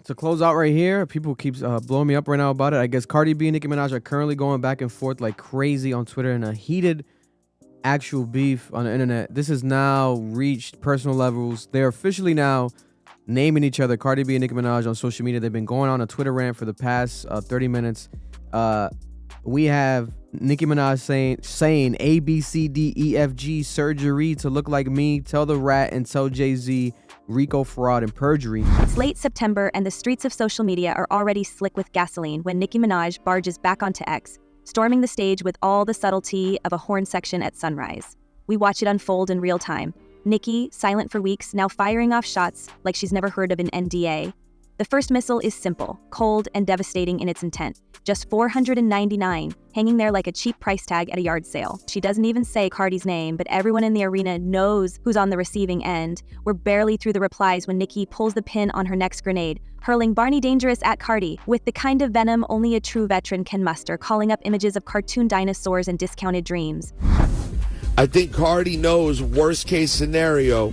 To close out right here, people keep blowing me up right now about it. I guess Cardi B and Nicki Minaj are currently going back and forth like crazy on Twitter in a heated actual beef on the internet. This has now reached personal levels. They're officially now naming each other, Cardi B and Nicki Minaj, on social media. They've been going on a Twitter rant for the past 30 minutes. We have Nicki Minaj saying A, B, C, D, E, F, G, surgery to look like me, tell the rat, and tell Jay-Z, RICO fraud and perjury. It's late September and the streets of social media are already slick with gasoline when Nicki Minaj barges back onto X, storming the stage with all the subtlety of a horn section at sunrise. We watch it unfold in real time. Nicki, silent for weeks, now firing off shots like she's never heard of an NDA. The first missile is simple, cold, and devastating in its intent. Just $499, hanging there like a cheap price tag at a yard sale. She doesn't even say Cardi's name, but everyone in the arena knows who's on the receiving end. We're barely through the replies when Nicki pulls the pin on her next grenade, hurling Barney Dangerous at Cardi with the kind of venom only a true veteran can muster, calling up images of cartoon dinosaurs and discounted dreams. I think Cardi knows worst case scenario.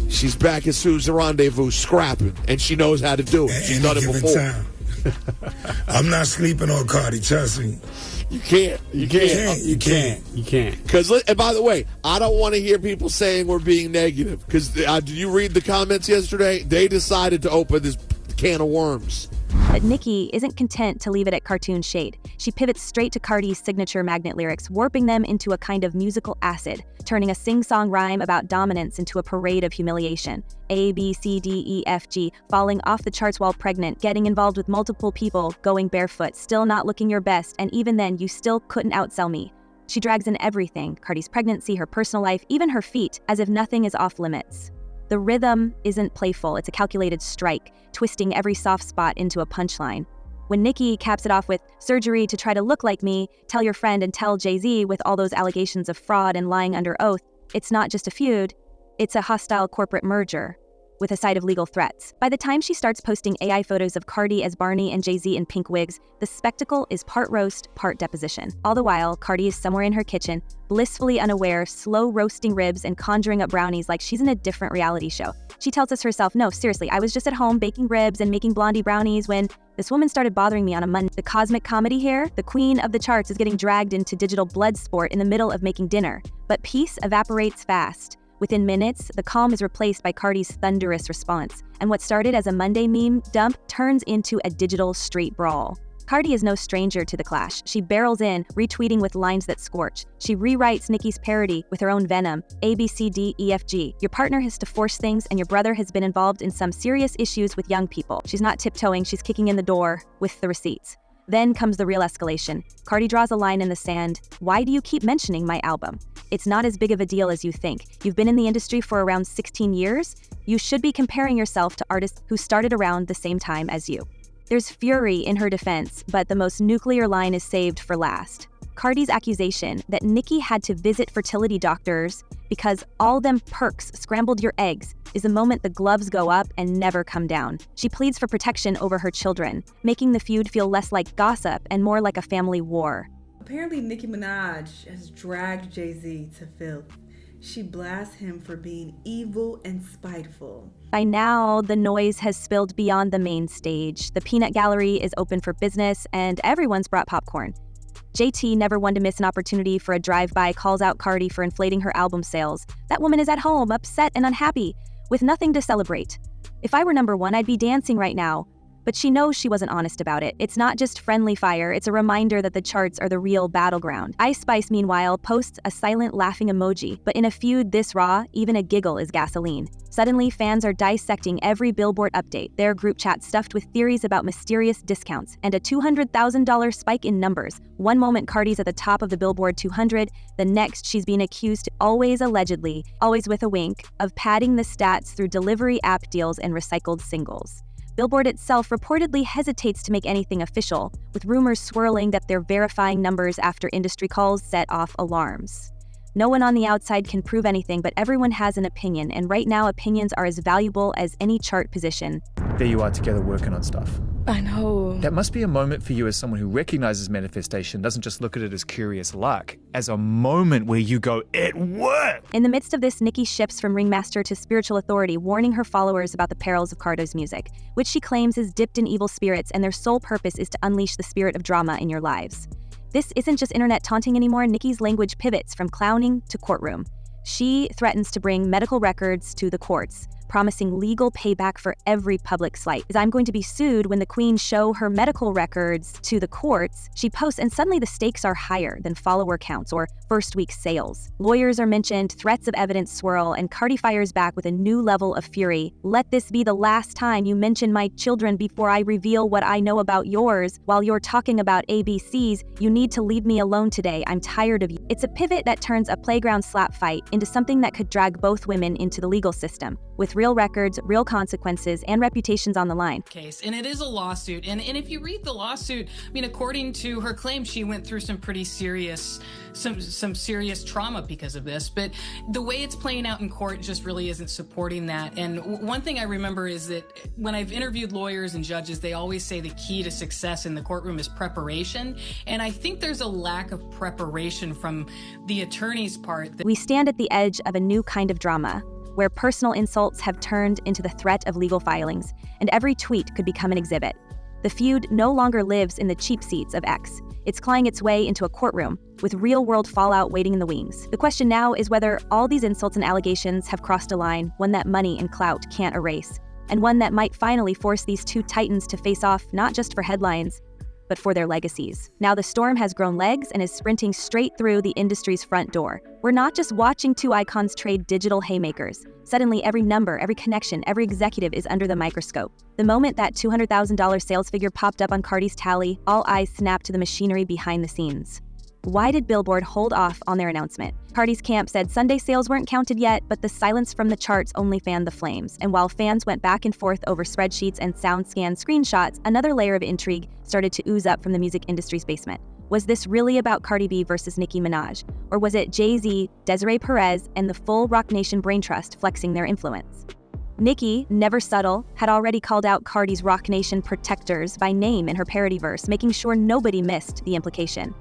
She's back at Sue's Rendezvous scrapping, and she knows how to do it. She's done it before. Time. I'm not sleeping on Cardi, trust me. You can't. You can't. Because, and by the way, I don't want to hear people saying we're being negative. Because did you read the comments yesterday? They decided to open this can of worms. But Nicki isn't content to leave it at cartoon shade. She pivots straight to Cardi's signature magnet lyrics, warping them into a kind of musical acid, turning a sing-song rhyme about dominance into a parade of humiliation. A, B, C, D, E, F, G, falling off the charts while pregnant, getting involved with multiple people, going barefoot, still not looking your best, and even then, you still couldn't outsell me. She drags in everything, Cardi's pregnancy, her personal life, even her feet, as if nothing is off limits. The rhythm isn't playful, it's a calculated strike, twisting every soft spot into a punchline. When Nicki caps it off with surgery to try to look like me, tell your friend and tell Jay-Z with all those allegations of fraud and lying under oath, it's not just a feud, it's a hostile corporate merger with a side of legal threats. By the time she starts posting AI photos of Cardi as Barney and Jay-Z in pink wigs, the spectacle is part roast, part deposition. All the while, Cardi is somewhere in her kitchen, blissfully unaware, slow roasting ribs and conjuring up brownies like she's in a different reality show. She tells us herself, no, seriously, I was just at home baking ribs and making blondie brownies when this woman started bothering me on a Monday. The cosmic comedy here, the queen of the charts, is getting dragged into digital blood sport in the middle of making dinner. But peace evaporates fast. Within minutes, the calm is replaced by Cardi's thunderous response, and what started as a Monday meme dump turns into a digital street brawl. Cardi is no stranger to the clash. She barrels in, retweeting with lines that scorch. She rewrites Nicki's parody with her own venom, A, B, C, D, E, F, G. Your partner has to force things, and your brother has been involved in some serious issues with young people. She's not tiptoeing, she's kicking in the door with the receipts. Then comes the real escalation. Cardi draws a line in the sand. Why do you keep mentioning my album? It's not as big of a deal as you think. You've been in the industry for around 16 years. You should be comparing yourself to artists who started around the same time as you. There's fury in her defense, but the most nuclear line is saved for last. Cardi's accusation that Nicki had to visit fertility doctors because all them perks scrambled your eggs is the moment the gloves go up and never come down. She pleads for protection over her children, making the feud feel less like gossip and more like a family war. Apparently, Nicki Minaj has dragged Jay-Z to filth. She blasts him for being evil and spiteful. By now, the noise has spilled beyond the main stage. The peanut gallery is open for business, and everyone's brought popcorn. JT, never one to miss an opportunity for a drive-by, calls out Cardi for inflating her album sales. That woman is at home, upset and unhappy, with nothing to celebrate. If I were number one, I'd be dancing right now. But she knows she wasn't honest about it. It's not just friendly fire, it's a reminder that the charts are the real battleground. Ice Spice, meanwhile, posts a silent laughing emoji, but in a feud this raw, even a giggle is gasoline. Suddenly, fans are dissecting every Billboard update, their group chat stuffed with theories about mysterious discounts, and a $200,000 spike in numbers. One moment Cardi's at the top of the Billboard 200, the next she's being accused, always allegedly, always with a wink, of padding the stats through delivery app deals and recycled singles. Billboard itself reportedly hesitates to make anything official, with rumors swirling that they're verifying numbers after industry calls set off alarms. No one on the outside can prove anything, but everyone has an opinion, and right now opinions are as valuable as any chart position. There you are together working on stuff. I know. That must be a moment for you as someone who recognizes manifestation, doesn't just look at it as curious luck, as a moment where you go, it worked! In the midst of this, Nicki shifts from ringmaster to spiritual authority, warning her followers about the perils of Cardi's music, which she claims is dipped in evil spirits and their sole purpose is to unleash the spirit of drama in your lives. This isn't just internet taunting anymore. Nicki's language pivots from clowning to courtroom. She threatens to bring medical records to the courts, promising legal payback for every public slight. As I'm going to be sued when the queen show her medical records to the courts, she posts, and suddenly the stakes are higher than follower counts or first week sales. Lawyers are mentioned, threats of evidence swirl, and Cardi fires back with a new level of fury. Let this be the last time you mention my children before I reveal what I know about yours. While you're talking about ABCs, you need to leave me alone today. I'm tired of you. It's a pivot that turns a playground slap fight into something that could drag both women into the legal system, with real records, real consequences, and reputations on the line. Case, and it is a lawsuit. And if you read the lawsuit, I mean, according to her claim, she went through some pretty serious, some serious trauma because of this. But the way it's playing out in court just really isn't supporting that. And one thing I remember is that when I've interviewed lawyers and judges, they always say the key to success in the courtroom is preparation. And I think there's a lack of preparation from the attorney's part. We stand at the edge of a new kind of drama, where personal insults have turned into the threat of legal filings, and every tweet could become an exhibit. The feud no longer lives in the cheap seats of X. It's clawing its way into a courtroom, with real-world fallout waiting in the wings. The question now is whether all these insults and allegations have crossed a line, one that money and clout can't erase, and one that might finally force these two titans to face off not just for headlines, but for their legacies. Now the storm has grown legs and is sprinting straight through the industry's front door. We're not just watching two icons trade digital haymakers. Suddenly, every number, every connection, every executive is under the microscope. The moment that $200,000 sales figure popped up on Cardi's tally, all eyes snapped to the machinery behind the scenes. Why did Billboard hold off on their announcement? Cardi's camp said Sunday sales weren't counted yet, but the silence from the charts only fanned the flames. And while fans went back and forth over spreadsheets and SoundScan screenshots, another layer of intrigue started to ooze up from the music industry's basement. Was this really about Cardi B versus Nicki Minaj? Or was it Jay-Z, Desiree Perez, and the full Roc Nation brain trust flexing their influence? Nicki, never subtle, had already called out Cardi's Roc Nation protectors by name in her parody verse, making sure nobody missed the implication.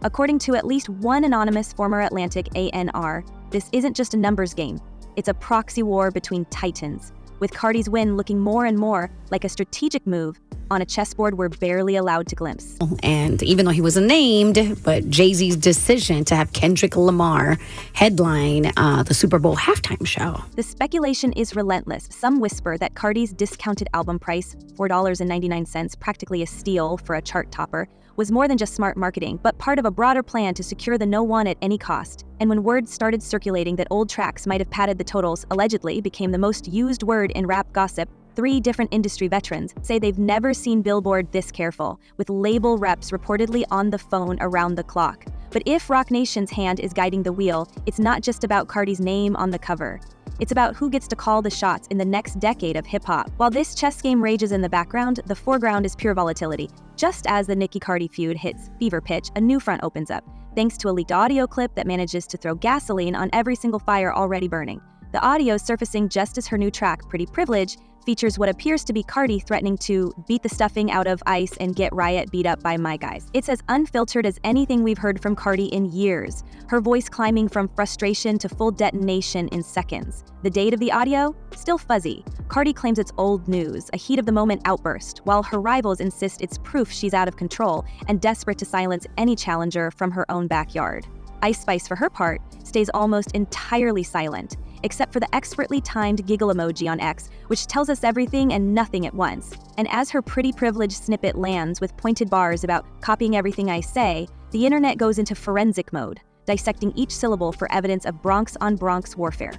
According to at least one anonymous former Atlantic A&R, this isn't just a numbers game. It's a proxy war between titans, with Cardi's win looking more and more like a strategic move on a chessboard we're barely allowed to glimpse. And even though he wasn't named, but Jay-Z's decision to have Kendrick Lamar headline the Super Bowl halftime show. The speculation is relentless. Some whisper that Cardi's discounted album price, $4.99, practically a steal for a chart topper, was more than just smart marketing, but part of a broader plan to secure the no one at any cost. And when word started circulating that old tracks might have padded the totals, allegedly became the most used word in rap gossip, 3 different industry veterans say they've never seen Billboard this careful, with label reps reportedly on the phone around the clock. But if Roc Nation's hand is guiding the wheel, it's not just about Cardi's name on the cover. It's about who gets to call the shots in the next decade of hip-hop. While this chess game rages in the background, the foreground is pure volatility. Just as the Nicki-Cardi feud hits fever pitch, a new front opens up, thanks to a leaked audio clip that manages to throw gasoline on every single fire already burning. The audio surfacing just as her new track, Pretty Privilege, features what appears to be Cardi threatening to beat the stuffing out of Ice and get Riot beat up by my guys. It's as unfiltered as anything we've heard from Cardi in years, her voice climbing from frustration to full detonation in seconds. The date of the audio? Still fuzzy. Cardi claims it's old news, a heat-of-the-moment outburst, while her rivals insist it's proof she's out of control and desperate to silence any challenger from her own backyard. Ice Spice, for her part, stays almost entirely silent, except for the expertly timed giggle emoji on X, which tells us everything and nothing at once. And as her Pretty Privilege snippet lands with pointed bars about copying everything I say, the internet goes into forensic mode, dissecting each syllable for evidence of Bronx-on-Bronx warfare.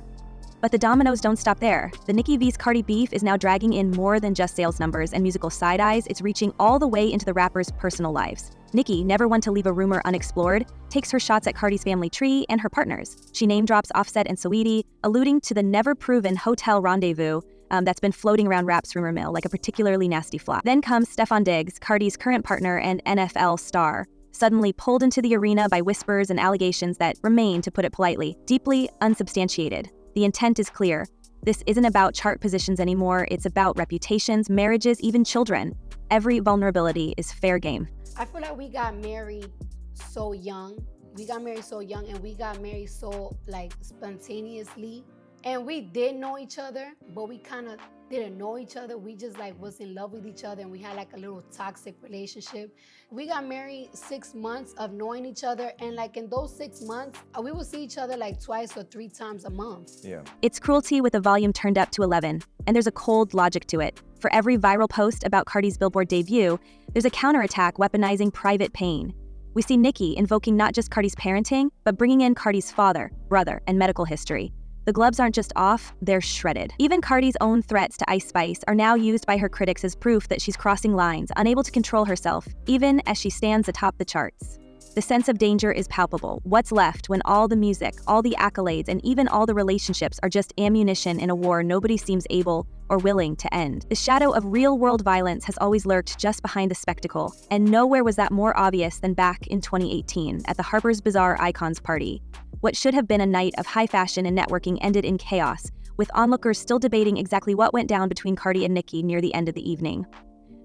But the dominoes don't stop there. The Nicki vs. Cardi beef is now dragging in more than just sales numbers and musical side-eyes. It's reaching all the way into the rappers' personal lives. Nicki, never one to leave a rumor unexplored, takes her shots at Cardi's family tree and her partners. She name-drops Offset and Saweetie, alluding to the never-proven hotel rendezvous that's been floating around rap's rumor mill like a particularly nasty flop. Then comes Stefon Diggs, Cardi's current partner and NFL star, suddenly pulled into the arena by whispers and allegations that remain, to put it politely, deeply unsubstantiated. The intent is clear. This isn't about chart positions anymore. It's about reputations, marriages, even children. every vulnerability is fair game. I feel like we got married so young. We got married so young, and we got married so like spontaneously. And we did know each other, but we kind of didn't know each other. We just like was in love with each other, and we had like a little toxic relationship. We got married 6 months of knowing each other, and like in those 6 months, we would see each other like 2 or 3 times a month. Yeah. It's cruelty with the volume turned up to 11, and there's a cold logic to it. For every viral post about Cardi's Billboard debut, there's a counterattack weaponizing private pain. We see Nicki invoking not just Cardi's parenting, but bringing in Cardi's father, brother, and medical history. The gloves aren't just off, they're shredded. Even Cardi's own threats to Ice Spice are now used by her critics as proof that she's crossing lines, unable to control herself, even as she stands atop the charts. The sense of danger is palpable. What's left when all the music, all the accolades, and even all the relationships are just ammunition in a war nobody seems able or willing to end? The shadow of real-world violence has always lurked just behind the spectacle, and nowhere was that more obvious than back in 2018 at the Harper's Bazaar Icons Party. What should have been a night of high fashion and networking ended in chaos, with onlookers still debating exactly what went down between Cardi and Nicki near the end of the evening.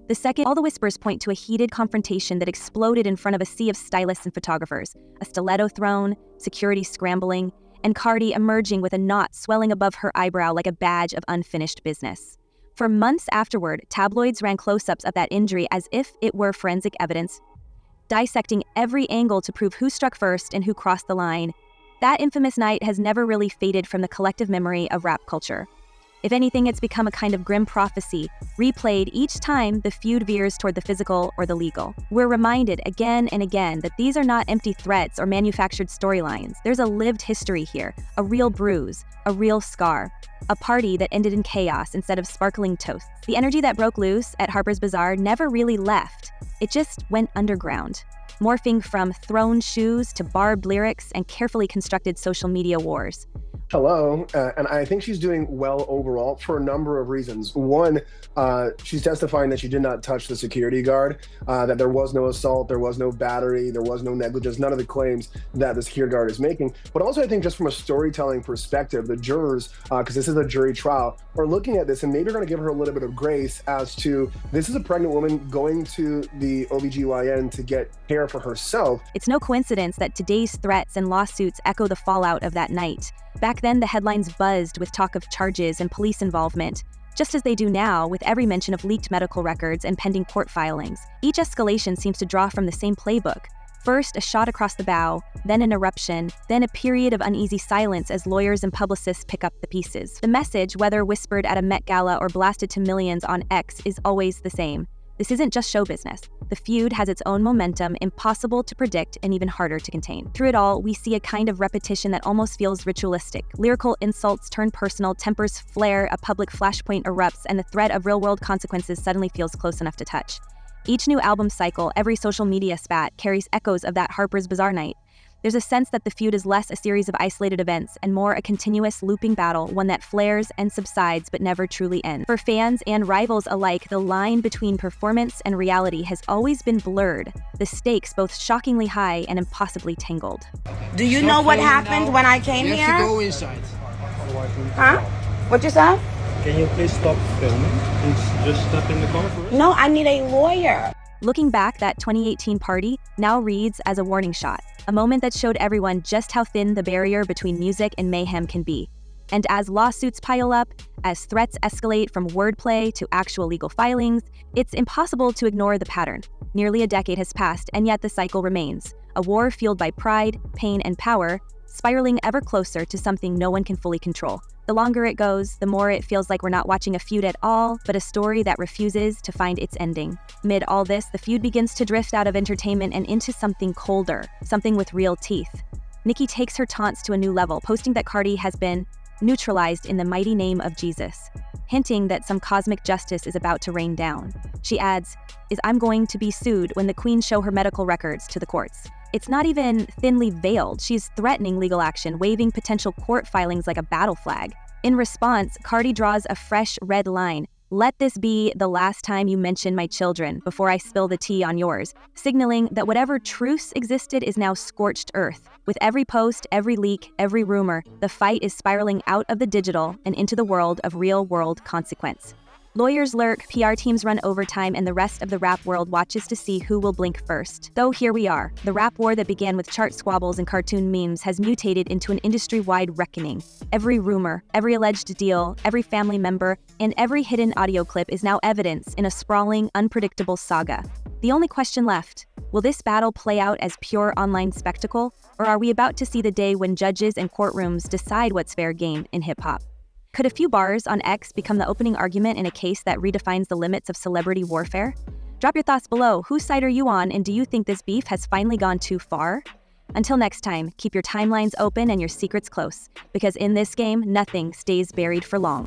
The second, all the whispers point to a heated confrontation that exploded in front of a sea of stylists and photographers, a stiletto thrown, security scrambling, and Cardi emerging with a knot swelling above her eyebrow like a badge of unfinished business. For months afterward, tabloids ran close-ups of that injury as if it were forensic evidence, dissecting every angle to prove who struck first and who crossed the line. That infamous night has never really faded from the collective memory of rap culture. If anything, it's become a kind of grim prophecy, replayed each time the feud veers toward the physical or the legal. We're reminded again and again that these are not empty threats or manufactured storylines. There's a lived history here, a real bruise, a real scar, a party that ended in chaos instead of sparkling toasts. The energy that broke loose at Harper's Bazaar never really left. It just went underground, morphing from thrown shoes to barbed lyrics and carefully constructed social media wars. Hello, and I think she's doing well overall for a number of reasons. One, she's testifying that she did not touch the security guard, that there was no assault, there was no battery, there was no negligence, none of the claims that the security guard is making. But also I think just from a storytelling perspective, the jurors, because this is a jury trial, are looking at this and maybe are going to give her a little bit of grace as to this is a pregnant woman going to the OBGYN to get care for herself. It's no coincidence that today's threats and lawsuits echo the fallout of that night. Back then, the headlines buzzed with talk of charges and police involvement, just as they do now with every mention of leaked medical records and pending court filings. Each escalation seems to draw from the same playbook. First, a shot across the bow, then an eruption, then a period of uneasy silence as lawyers and publicists pick up the pieces. The message, whether whispered at a Met Gala or blasted to millions on X, is always the same. This isn't just show business. The feud has its own momentum, impossible to predict and even harder to contain. Through it all, we see a kind of repetition that almost feels ritualistic. Lyrical insults turn personal, tempers flare, a public flashpoint erupts, and the threat of real-world consequences suddenly feels close enough to touch. Each new album cycle, every social media spat, carries echoes of that Harper's Bazaar night. There's a sense that the feud is less a series of isolated events and more a continuous looping battle, one that flares and subsides but never truly ends. For fans and rivals alike, the line between performance and reality has always been blurred, the stakes both shockingly high and impossibly tangled. Do you know what happened when I came here? You have to go inside. Huh? What you said? Can you please stop filming and just step in the car for us? No, I need a lawyer. Looking back, that 2018 party now reads as a warning shot, a moment that showed everyone just how thin the barrier between music and mayhem can be. And as lawsuits pile up, as threats escalate from wordplay to actual legal filings, it's impossible to ignore the pattern. Nearly a decade has passed, and yet the cycle remains. A war fueled by pride, pain, and power, spiraling ever closer to something no one can fully control. The longer it goes, the more it feels like we're not watching a feud at all, but a story that refuses to find its ending. Amid all this, the feud begins to drift out of entertainment and into something colder, something with real teeth. Nicki takes her taunts to a new level, posting that Cardi has been neutralized in the mighty name of Jesus, hinting that some cosmic justice is about to rain down. She adds, I'm going to be sued when the queen show her medical records to the courts. It's not even thinly veiled. She's threatening legal action, waving potential court filings like a battle flag. In response, Cardi draws a fresh red line. Let this be the last time you mention my children before I spill the tea on yours, signaling that whatever truce existed is now scorched earth. With every post, every leak, every rumor, the fight is spiraling out of the digital and into the world of real-world consequence. Lawyers lurk, PR teams run overtime, and the rest of the rap world watches to see who will blink first. Though here we are. The rap war that began with chart squabbles and cartoon memes has mutated into an industry-wide reckoning. Every rumor, every alleged deal, every family member, and every hidden audio clip is now evidence in a sprawling, unpredictable saga. The only question left: will this battle play out as pure online spectacle, or are we about to see the day when judges and courtrooms decide what's fair game in hip-hop? Could a few bars on X become the opening argument in a case that redefines the limits of celebrity warfare? Drop your thoughts below. Whose side are you on, and do you think this beef has finally gone too far? Until next time, keep your timelines open and your secrets close, because in this game, nothing stays buried for long.